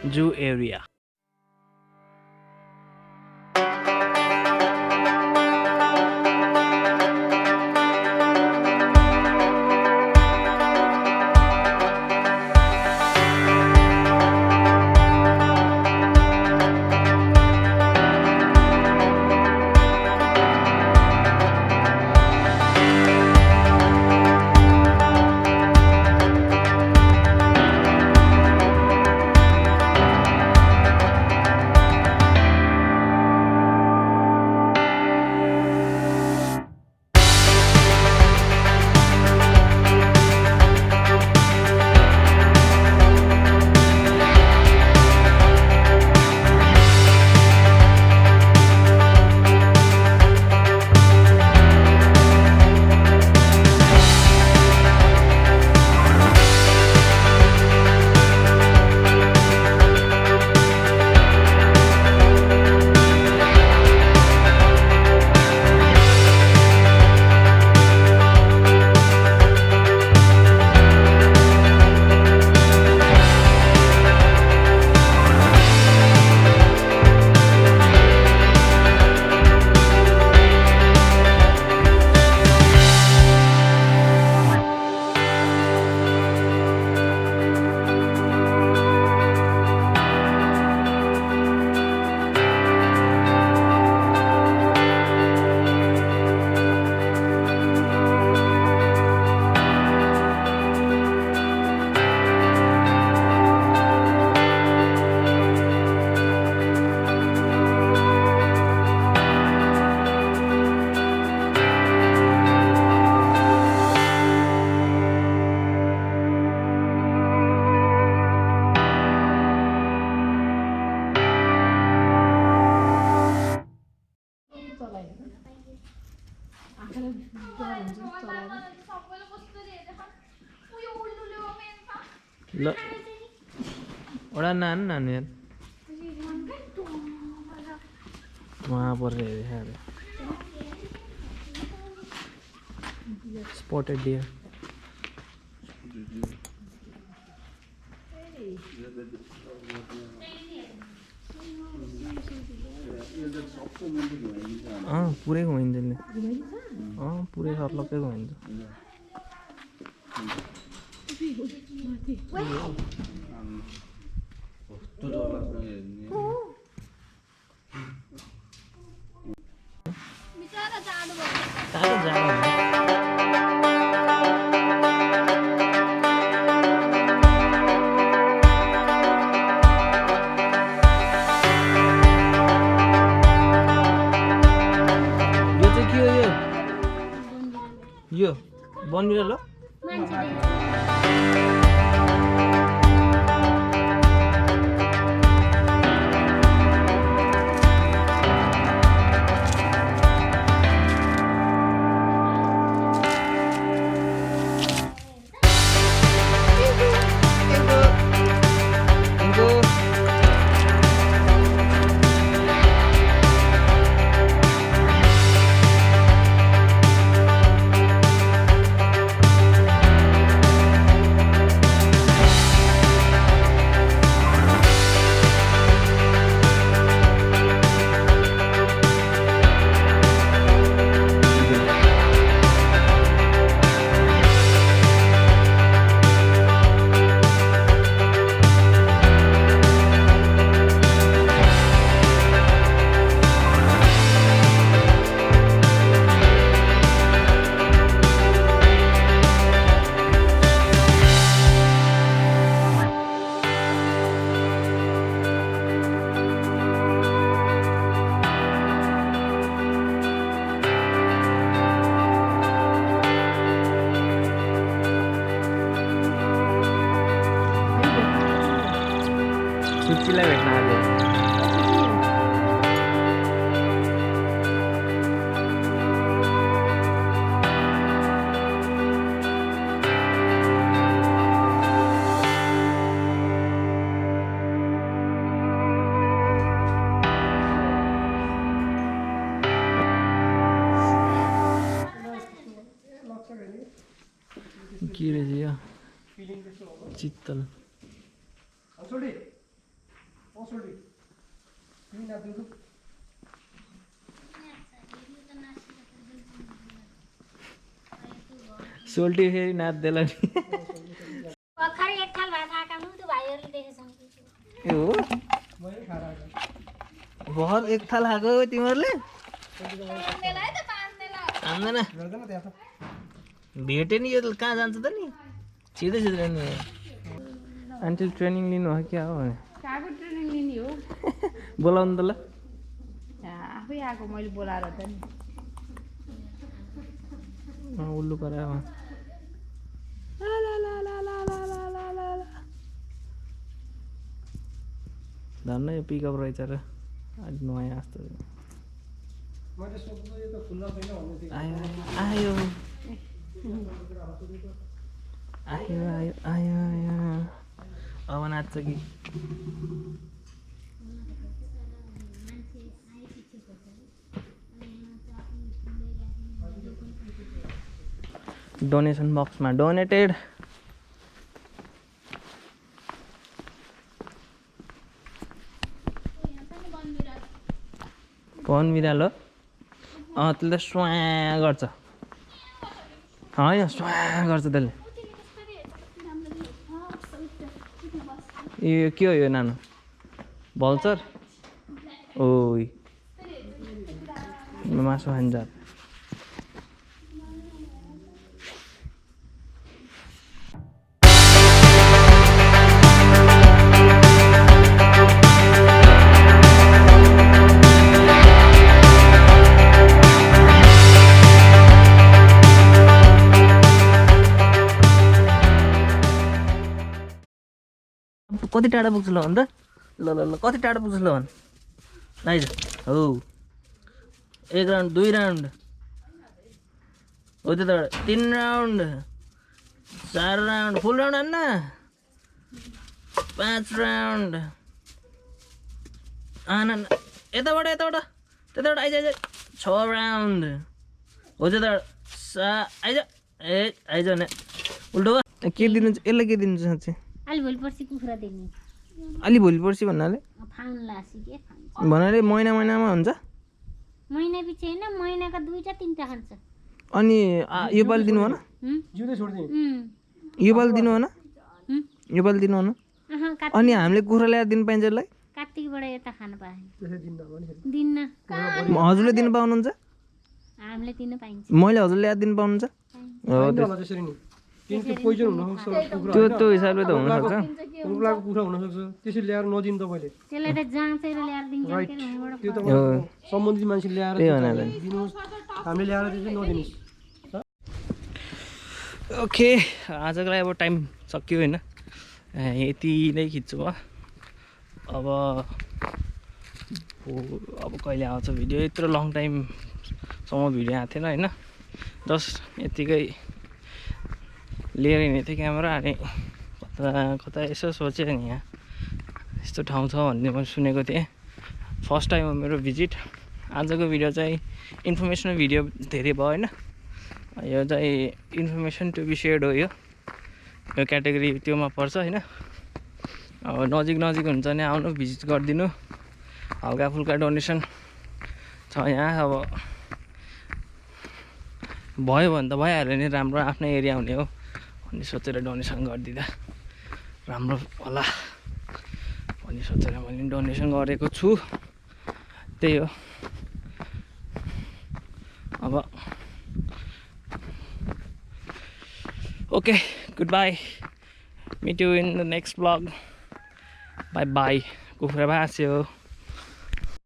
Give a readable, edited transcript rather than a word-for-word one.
Zoo area. ल ओडा नान नानु यार वहाँ पर है स्पॉटेड डियर पुरै घुमाइन्छ नि पुरै सर्लक्कै घुमाइन्छ यो बनिर ल सुचीलाई भेट्न आएको के रहेछ यो चित्तल सोल्टी फेरि नाच्दैला नि पखारी एक थाल भात आएका नु त्यो भाइहरुले देखेछन् ए हो बहुत एक थाल खाएको तिमीहरूले आउँदैन भेटे नि यो कहाँ जान्छ त नि सिधै सिधै नि आन्टी ट्रेनिङ लिनु हो क्या हो काको ट्रेनिङ लिने हो बोलाउनु त ल आफै आएको मैले बोलाएर त नि उल्लु करायो धन्न यो पिकअप रहेछ र अलि नयाँ जस्तो आयो आयो आयो आयो आयो आयो अब नाच्छ कि डोनेसन बक्समा डोनेटेड पवन बिरालो त्यसले स्वा गर्छ होइन स्वा गर्छ त्यसले यो के हो यो नानो भल्चर ओइ मासु खान्छ कति टाढा पुग्छ ल भन त ल ल ल कति टाढा पुग्छ ल भन आइज हौ 1 राउन्ड 2 राउन्ड हो त्यो त 3 राउन्ड 4 राउन्ड फुल राउन्ड हान्न 5 राउन्ड आना यताबाट त्यताबाट आइज 6 राउन्ड हो त्यो त आइज ए आइज न उल्टो के दिनु यसलाई के दिनु साँच्चै अलि भोलि पर्सि कुखुरा दिने अलि भोलि पर्सि भन्नाले फाउन लासी के खान्छ भन्नाले महिनामा हुन्छ महिना पछि हैन महिनाका 2टा 3टा खान्छ अनि यो पालि दिनु भन यो पालि दिनु भन यो पालि दिनु भन अनि हामीले कुखुरा ल्याएर दिनु पाइन्छ यसलाई कार्तिकबाट यता खान पाए दिन्न हजुरले दिनु पाउनुहुन्छ हामीले दिन पाइन्छ मैले हजुरले ल्याएर दिनु पाउनुहुन्छ त्यो हिसाबले त हुन सक्छ कुखुराको कुखुरा हुन सक्छ त्यसरी ल्याएर नदिनु तपाईले त्यसलाई त जाँचेर ल्याएर दिन्छ के हुँबाट त्यो त सम्बन्धित मान्छे ल्याएर दिनुहोस् हामीले ल्याएर चाहिँ नदिनुहोस् ओके आजको लागि अब टाइम सक्यो होइन यति नै खिच्छु म अब कहिले आउँछ भिडियो यत्रो लङ टाइमसम्म भिडियो आएको थिएन होइन जस्ट यतिकै लिएर हिँडेको थिएँ क्यामेरा अनि कता यसो सोचेँ नि यहाँ यस्तो ठाउँ छ भन्ने मैले सुनेको थिएँ फर्स्ट टाइम हो मेरो भिजिट आजको भिडियो चाहिँ इन्फर्मेसनल भिडियो धेरै भयो होइन यो चाहिँ इन्फर्मेसन टु बी सेयर्ड हो यो क्याटेगोरी त्योमा पर्छ होइन अब नजिक हुन्छ भने आउनु भिजिट गरिदिनु हल्का फुल्का डोनेसन छ यहाँ अब भयो भने त भइहाल्यो नि राम्रो आफ्नै एरिया हुने हो अनि सोचेर डोनेसन गरिदिँदा राम्रो होला अनि सोचेर मैले डोनेसन गरेको छु त्यही हो अब okay good bye meet you in the next blog bye bye कुखुरा भाँच्यो